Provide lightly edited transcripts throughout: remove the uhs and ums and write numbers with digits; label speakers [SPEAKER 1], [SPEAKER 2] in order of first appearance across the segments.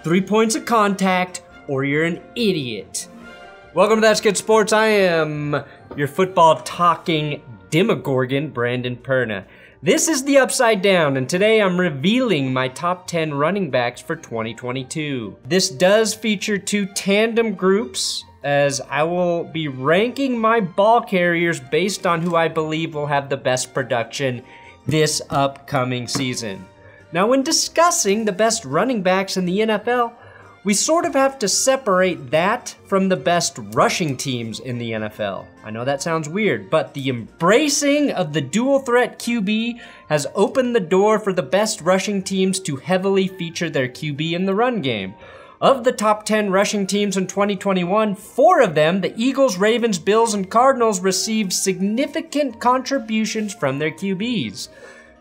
[SPEAKER 1] 3 points of contact, or you're an idiot. Welcome to That's Good Sports. I am your football talking Demogorgon, Brandon Perna. This is the Upside Down, and today I'm revealing my top 10 running backs for 2022. This does feature 2 tandem groups, as I will be ranking my ball carriers based on who I believe will have the best production this upcoming season. Now, when discussing the best running backs in the NFL, we sort of have to separate that from the best rushing teams in the NFL. I know that sounds weird, but the embracing of the dual threat QB has opened the door for the best rushing teams to heavily feature their QB in the run game. Of the top 10 rushing teams in 2021, 4 of them, the Eagles, Ravens, Bills, and Cardinals, received significant contributions from their QBs.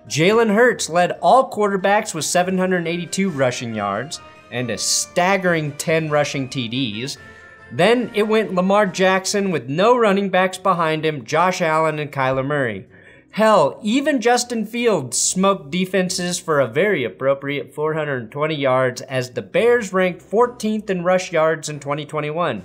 [SPEAKER 1] Jalen Hurts led all quarterbacks with 782 rushing yards and a staggering 10 rushing TDs. Then it went Lamar Jackson with no running backs behind him, Josh Allen and Kyler Murray. Hell, even Justin Fields smoked defenses for a very appropriate 420 yards as the Bears ranked 14th in rush yards in 2021.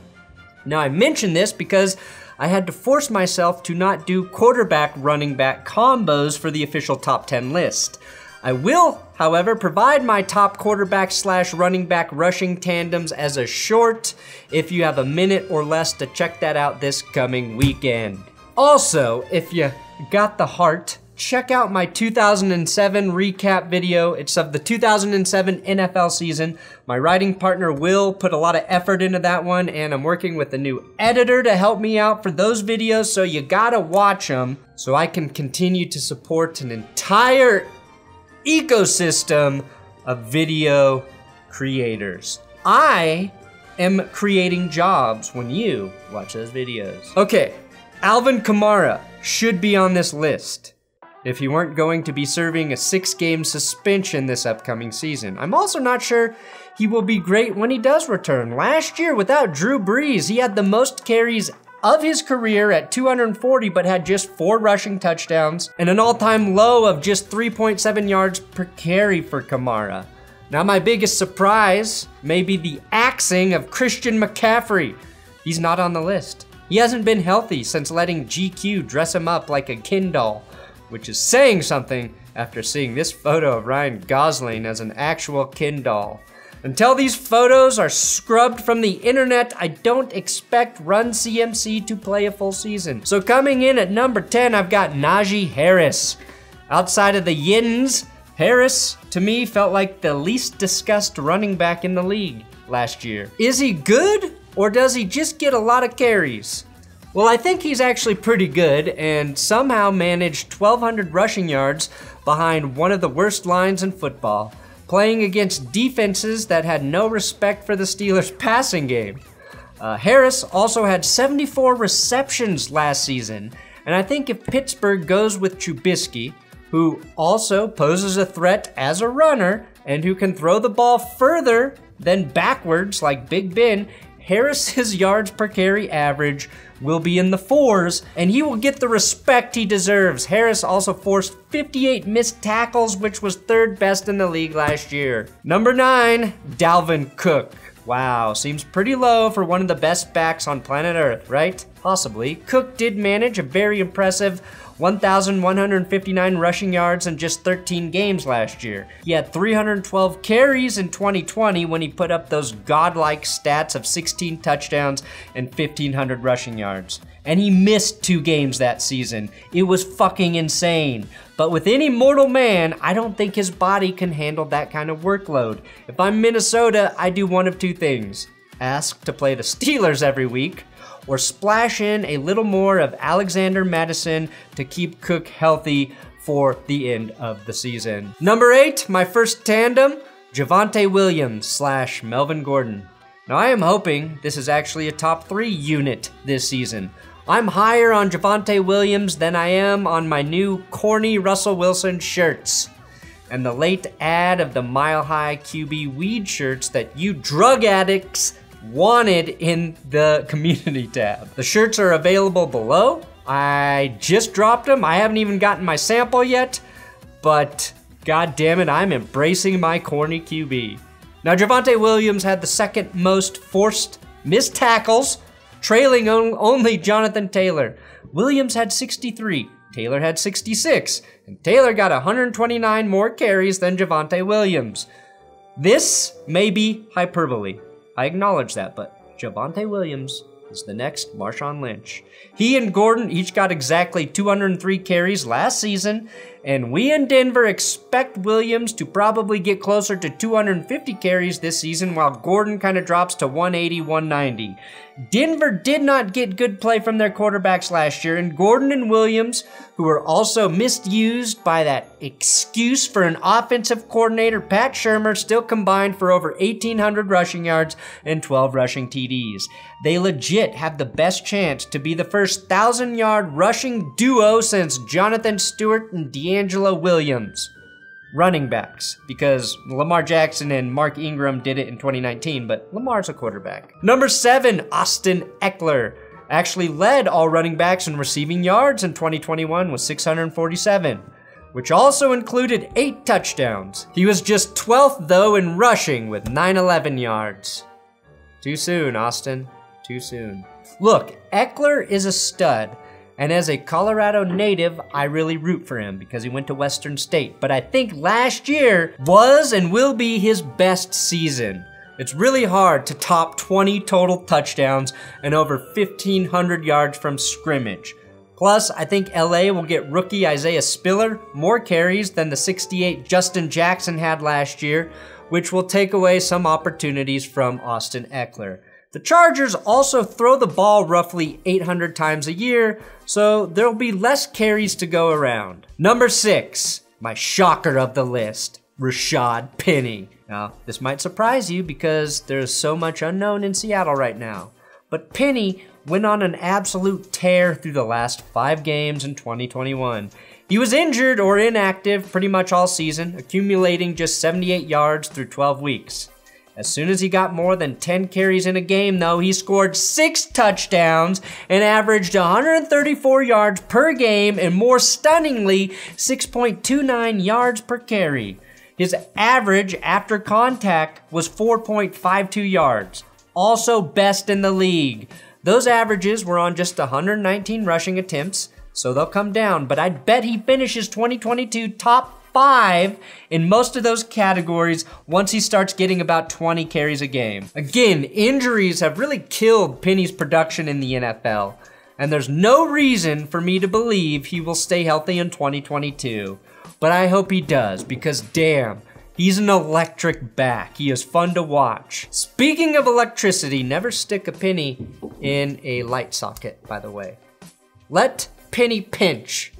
[SPEAKER 1] Now I mention this because I had to force myself to not do quarterback-running back combos for the official top 10 list. I will, however, provide my top quarterback/running back rushing tandems as a short if you have a minute or less to check that out this coming weekend. Also, if you got the heart, check out my 2007 recap video. It's of the 2007 NFL season. My writing partner Will put a lot of effort into that one, and I'm working with a new editor to help me out for those videos, so you gotta watch them so I can continue to support an entire ecosystem of video creators. I am creating jobs when you watch those videos. Okay, Alvin Kamara should be on this list if he weren't going to be serving a 6-game suspension this upcoming season. I'm also not sure he will be great when he does return. Last year, without Drew Brees, he had the most carries of his career at 240, but had just 4 rushing touchdowns and an all-time low of just 3.7 yards per carry for Kamara. Now, my biggest surprise may be the axing of Christian McCaffrey. He's not on the list. He hasn't been healthy since letting GQ dress him up like a Ken doll, which is saying something after seeing this photo of Ryan Gosling as an actual Ken doll. Until these photos are scrubbed from the internet, I don't expect Run CMC to play a full season. So coming in at number 10, I've got Najee Harris. Outside of the Yins, Harris, to me, felt like the least discussed running back in the league last year. Is he good, or does he just get a lot of carries? Well, I think he's actually pretty good and somehow managed 1,200 rushing yards behind one of the worst lines in football, playing against defenses that had no respect for the Steelers' passing game. Harris also had 74 receptions last season, and I think if Pittsburgh goes with Trubisky, who also poses a threat as a runner and who can throw the ball further than backwards like Big Ben, Harris's yards per carry average will be in the 4s, and he will get the respect he deserves. Harris also forced 58 missed tackles, which was 3rd best in the league last year. Number 9, Dalvin Cook. Wow, seems pretty low for one of the best backs on planet Earth, right? Possibly. Cook did manage a very impressive 1,159 rushing yards in just 13 games last year. He had 312 carries in 2020 when he put up those godlike stats of 16 touchdowns and 1,500 rushing yards. And he missed 2 games that season. It was fucking insane. But with any mortal man, I don't think his body can handle that kind of workload. If I'm Minnesota, I do one of 2 things. Ask to play the Steelers every week, or splash in a little more of Alexander Madison to keep Cook healthy for the end of the season. Number 8, my first tandem, Javonte Williams / Melvin Gordon. Now I am hoping this is actually a top 3 unit this season. I'm higher on Javonte Williams than I am on my new corny Russell Wilson shirts. And the late ad of the Mile High QB weed shirts that you drug addicts wanted in the community tab. The shirts are available below. I just dropped them. I haven't even gotten my sample yet, but god damn it, I'm embracing my corny QB. Now, Javonte Williams had the second most forced missed tackles, trailing only Jonathan Taylor. Williams had 63, Taylor had 66, and Taylor got 129 more carries than Javonte Williams. This may be hyperbole. I acknowledge that, but Javonte Williams is the next Marshawn Lynch. He and Gordon each got exactly 203 carries last season, and we in Denver expect Williams to probably get closer to 250 carries this season, while Gordon kind of drops to 180, 190. Denver did not get good play from their quarterbacks last year, and Gordon and Williams, who were also misused by that excuse for an offensive coordinator, Pat Shurmur, still combined for over 1,800 rushing yards and 12 rushing TDs. They legit have the best chance to be the first 1,000-yard rushing duo since Jonathan Stewart and D'Angelo Williams. Running backs, because Lamar Jackson and Mark Ingram did it in 2019, but Lamar's a quarterback. Number 7, Austin Ekeler. Actually led all running backs in receiving yards in 2021 with 647, which also included 8 touchdowns. He was just 12th though in rushing with 911 yards. Too soon, Austin, too soon. Look, Ekeler is a stud, and as a Colorado native, I really root for him because he went to Western State. But I think last year was and will be his best season. It's really hard to top 20 total touchdowns and over 1,500 yards from scrimmage. Plus, I think LA will get rookie Isaiah Spiller more carries than the 68 Justin Jackson had last year, which will take away some opportunities from Austin Ekeler. The Chargers also throw the ball roughly 800 times a year, so there'll be less carries to go around. Number 6, my shocker of the list, Rashad Penny. Now, this might surprise you because there's so much unknown in Seattle right now, but Penny went on an absolute tear through the last 5 games in 2021. He was injured or inactive pretty much all season, accumulating just 78 yards through 12 weeks. As soon as he got more than 10 carries in a game, though, he scored 6 touchdowns and averaged 134 yards per game, and more stunningly, 6.29 yards per carry. His average after contact was 4.52 yards, also best in the league. Those averages were on just 119 rushing attempts, so they'll come down, but I'd bet he finishes 2022 top 5 in most of those categories once he starts getting about 20 carries a game. Again, injuries have really killed Penny's production in the NFL, and there's no reason for me to believe he will stay healthy in 2022. But I hope he does, because damn, he's an electric back. He is fun to watch. Speaking of electricity, never stick a penny in a light socket, by the way. Let Penny pinch.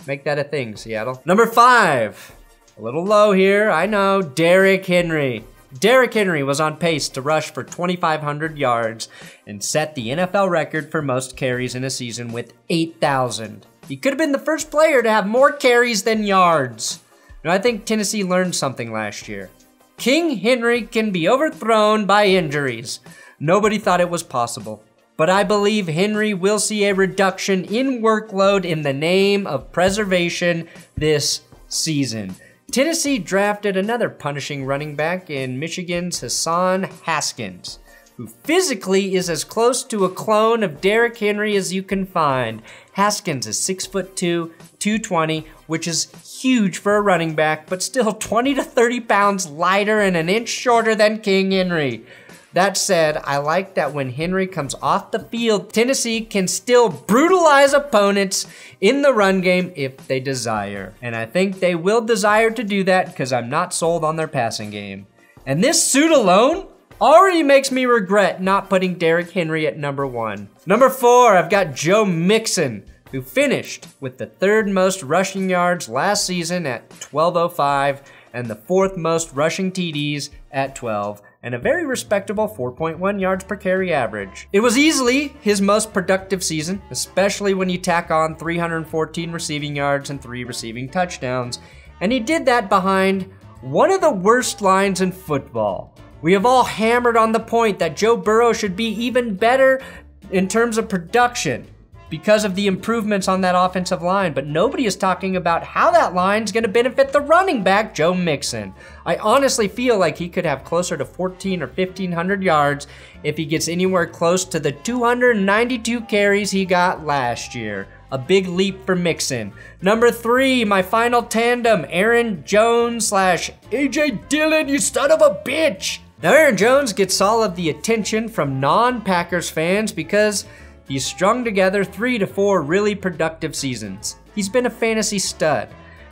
[SPEAKER 1] Make that a thing, Seattle. Number 5, a little low here, I know, Derrick Henry. Derrick Henry was on pace to rush for 2,500 yards and set the NFL record for most carries in a season with 8,000. He could have been the first player to have more carries than yards. Now, I think Tennessee learned something last year. King Henry can be overthrown by injuries. Nobody thought it was possible. But I believe Henry will see a reduction in workload in the name of preservation this season. Tennessee drafted another punishing running back in Michigan's Hassan Haskins, who physically is as close to a clone of Derrick Henry as you can find. Haskins is 6'2", 220, which is huge for a running back, but still 20 to 30 pounds lighter and an inch shorter than King Henry. That said, I like that when Henry comes off the field, Tennessee can still brutalize opponents in the run game if they desire. And I think they will desire to do that because I'm not sold on their passing game. And this suit alone already makes me regret not putting Derrick Henry at number 1. Number 4, I've got Joe Mixon, who finished with the 3rd most rushing yards last season at 1,205 and the 4th most rushing TDs at 12. And a very respectable 4.1 yards per carry average. It was easily his most productive season, especially when you tack on 314 receiving yards and 3 receiving touchdowns. And he did that behind one of the worst lines in football. We have all hammered on the point that Joe Burrow should be even better in terms of production. because of the improvements on that offensive line, but nobody is talking about how that line's gonna benefit the running back, Joe Mixon. I honestly feel like he could have closer to 1,400 or 1,500 yards if he gets anywhere close to the 292 carries he got last year. A big leap for Mixon. Number 3, my final tandem, Aaron Jones / AJ Dillon, you son of a bitch. Now Aaron Jones gets all of the attention from non-Packers fans because he's strung together 3 to 4 really productive seasons. He's been a fantasy stud.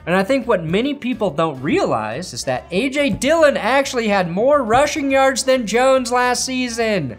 [SPEAKER 1] And I think what many people don't realize is that AJ Dillon actually had more rushing yards than Jones last season.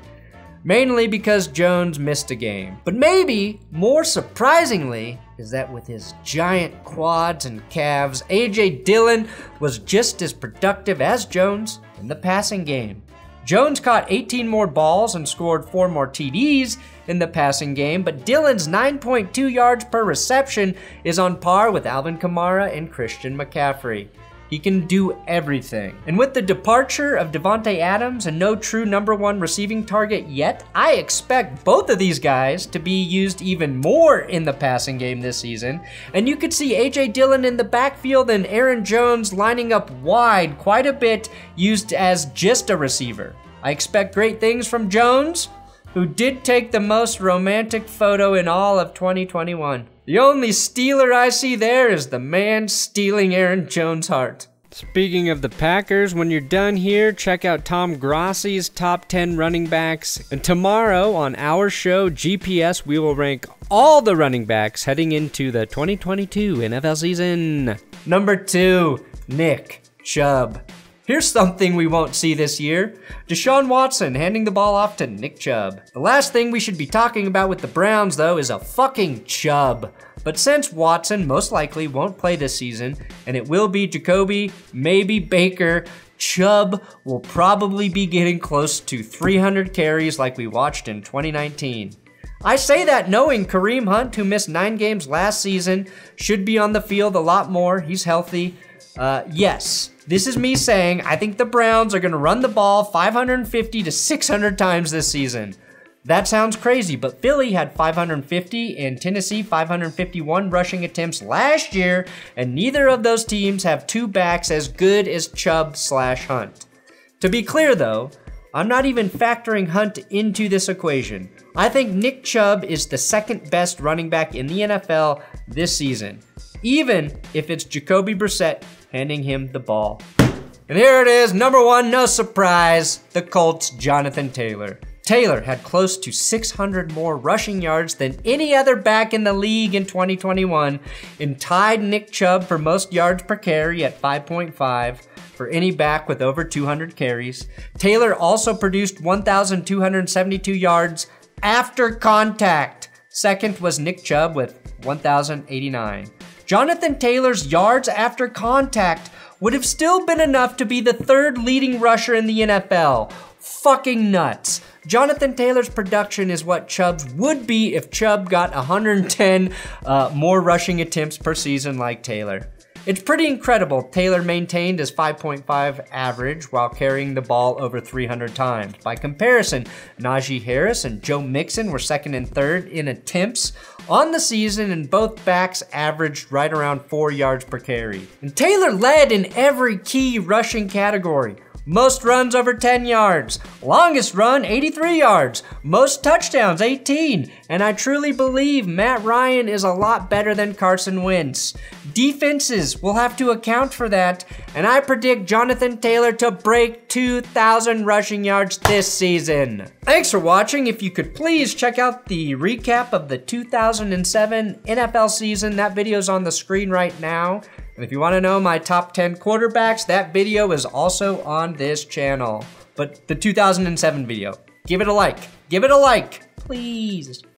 [SPEAKER 1] Mainly because Jones missed a game. But maybe more surprisingly is that with his giant quads and calves, AJ Dillon was just as productive as Jones in the passing game. Jones caught 18 more balls and scored 4 more TDs in the passing game, but Dillon's 9.2 yards per reception is on par with Alvin Kamara and Christian McCaffrey. He can do everything. And with the departure of Davante Adams and no true #1 receiving target yet, I expect both of these guys to be used even more in the passing game this season. And you could see AJ Dillon in the backfield and Aaron Jones lining up wide quite a bit, used as just a receiver. I expect great things from Jones, who did take the most romantic photo in all of 2021. The only stealer I see there is the man stealing Aaron Jones' heart. Speaking of the Packers, when you're done here, check out Tom Grossi's top 10 running backs. And tomorrow on our show, GPS, we will rank all the running backs heading into the 2022 NFL season. Number 2, Nick Chubb. Here's something we won't see this year. Deshaun Watson handing the ball off to Nick Chubb. The last thing we should be talking about with the Browns, though, is a fucking Chubb. But since Watson most likely won't play this season, and it will be Jacoby, maybe Baker, Chubb will probably be getting close to 300 carries like we watched in 2019. I say that knowing Kareem Hunt, who missed 9 games last season, should be on the field a lot more. He's healthy. Yes. This is me saying I think the Browns are going to run the ball 550 to 600 times this season. That sounds crazy, but Philly had 550 and Tennessee 551 rushing attempts last year, and neither of those teams have 2 backs as good as Chubb / Hunt. To be clear though, I'm not even factoring Hunt into this equation. I think Nick Chubb is the 2nd best running back in the NFL this season, even if it's Jacoby Brissett handing him the ball. And here it is, number 1, no surprise, the Colts' Jonathan Taylor. Taylor had close to 600 more rushing yards than any other back in the league in 2021 and tied Nick Chubb for most yards per carry at 5.5 for any back with over 200 carries. Taylor also produced 1,272 yards after contact. Second was Nick Chubb with 1,089. Jonathan Taylor's yards after contact would have still been enough to be the 3rd leading rusher in the NFL. Fucking nuts. Jonathan Taylor's production is what Chubb's would be if Chubb got 110 more rushing attempts per season like Taylor. It's pretty incredible Taylor maintained his 5.5 average while carrying the ball over 300 times. By comparison, Najee Harris and Joe Mixon were 2nd and 3rd in attempts on the season, and both backs averaged right around 4 yards per carry. And Taylor led in every key rushing category. Most runs over 10 yards, longest run 83 yards, most touchdowns 18, and I truly believe Matt Ryan is a lot better than Carson Wentz. Defenses will have to account for that, and I predict Jonathan Taylor to break 2,000 rushing yards this season. Thanks for watching. If you could please check out the recap of the 2007 NFL season, that video's on the screen right now. And if you want to know my top 10 quarterbacks, that video is also on this channel. But the 2007 video, give it a like, please.